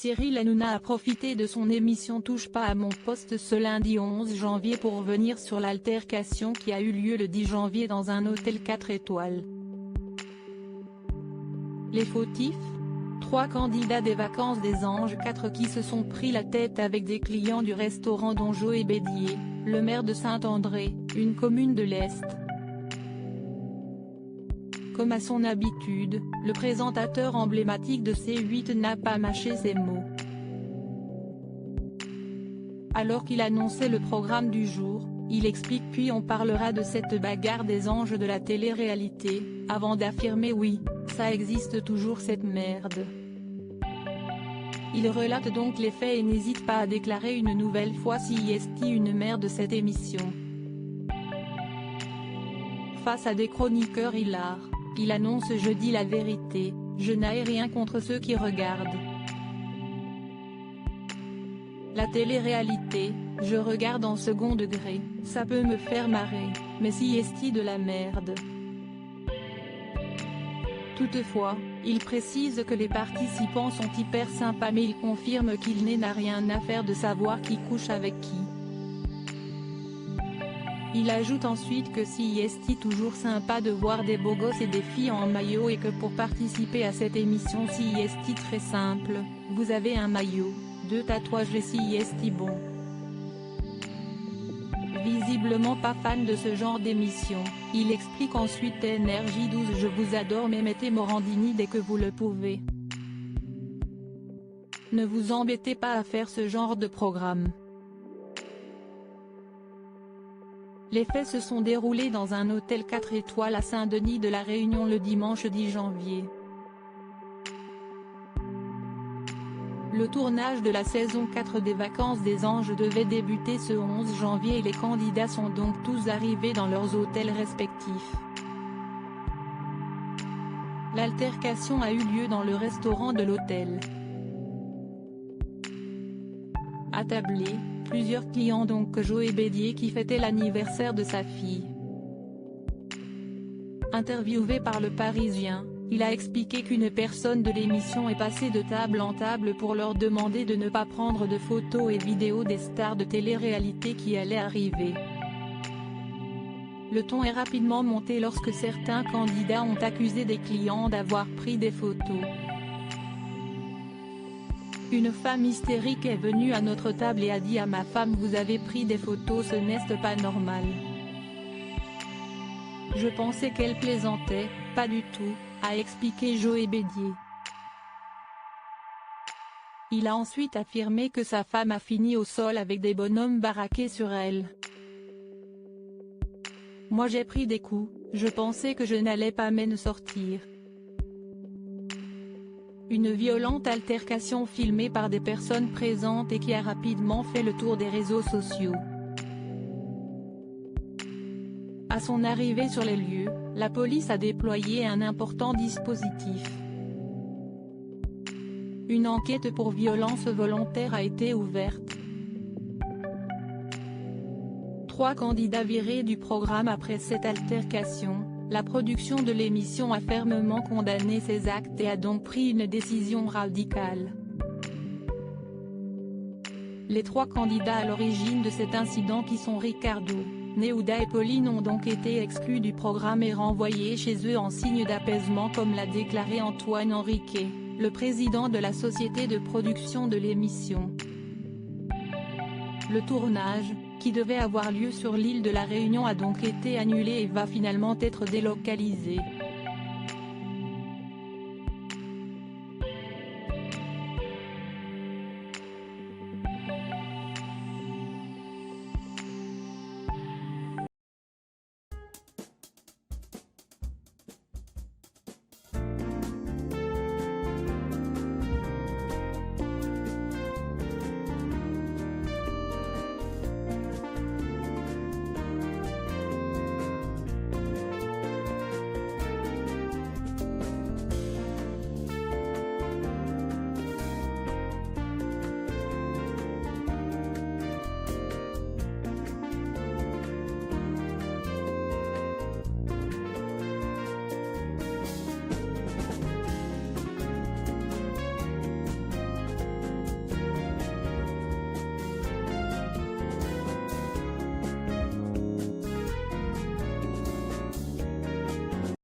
Cyril Hanouna a profité de son émission Touche pas à mon poste ce lundi 11 janvier pour revenir sur l'altercation qui a eu lieu le 10 janvier dans un hôtel 4 étoiles. Les fautifs ? 3 candidats des vacances des Anges 4 qui se sont pris la tête avec des clients du restaurant dont Joe Bédier, le maire de Saint-André, une commune de l'Est. Comme à son habitude, le présentateur emblématique de C8 n'a pas mâché ses mots. Alors qu'il annonçait le programme du jour, il explique puis on parlera de cette bagarre des anges de la télé-réalité, avant d'affirmer oui, ça existe toujours cette merde. Il relate donc les faits et n'hésite pas à déclarer une nouvelle fois si est une merde cette émission. Face à des chroniqueurs hilars, il annonce « Je dis la vérité, je n'ai rien contre ceux qui regardent. La télé-réalité, je regarde en second degré, ça peut me faire marrer, mais si est de la merde ». Toutefois, il précise que les participants sont hyper sympas mais il confirme qu'il n'a rien à faire de savoir qui couche avec qui. Il ajoute ensuite que si est toujours sympa de voir des beaux gosses et des filles en maillot et que pour participer à cette émission si est très simple, vous avez un maillot, 2 tatouages et si est bon. Visiblement pas fan de ce genre d'émission, il explique ensuite NRJ12 Je vous adore mais mettez Morandini dès que vous le pouvez. Ne vous embêtez pas à faire ce genre de programme. Les faits se sont déroulés dans un hôtel 4 étoiles à Saint-Denis de la Réunion le dimanche 10 janvier. Le tournage de la saison 4 des Vacances des Anges devait débuter ce 11 janvier et les candidats sont donc tous arrivés dans leurs hôtels respectifs. L'altercation a eu lieu dans le restaurant de l'hôtel. Attablés, plusieurs clients dont Joe Bédier qui fêtait l'anniversaire de sa fille. Interviewé par Le Parisien, il a expliqué qu'une personne de l'émission est passée de table en table pour leur demander de ne pas prendre de photos et vidéos des stars de télé-réalité qui allaient arriver. Le ton est rapidement monté lorsque certains candidats ont accusé des clients d'avoir pris des photos. Une femme hystérique est venue à notre table et a dit à ma femme vous avez pris des photos ce n'est pas normal. Je pensais qu'elle plaisantait, pas du tout, a expliqué Joe Bédier. Il a ensuite affirmé que sa femme a fini au sol avec des bonhommes baraqués sur elle. Moi j'ai pris des coups, je pensais que je n'allais pas m'en sortir. Une violente altercation filmée par des personnes présentes et qui a rapidement fait le tour des réseaux sociaux. À son arrivée sur les lieux, la police a déployé un important dispositif. Une enquête pour violence volontaire a été ouverte. 3 candidats virés du programme après cette altercation. La production de l'émission a fermement condamné ces actes et a donc pris une décision radicale. Les 3 candidats à l'origine de cet incident qui sont Ricardo, Neouda et Pauline ont donc été exclus du programme et renvoyés chez eux en signe d'apaisement comme l'a déclaré Antoine Henriquet, le président de la société de production de l'émission. Le tournage, qui devait avoir lieu sur l'île de la Réunion a donc été annulé et va finalement être délocalisé.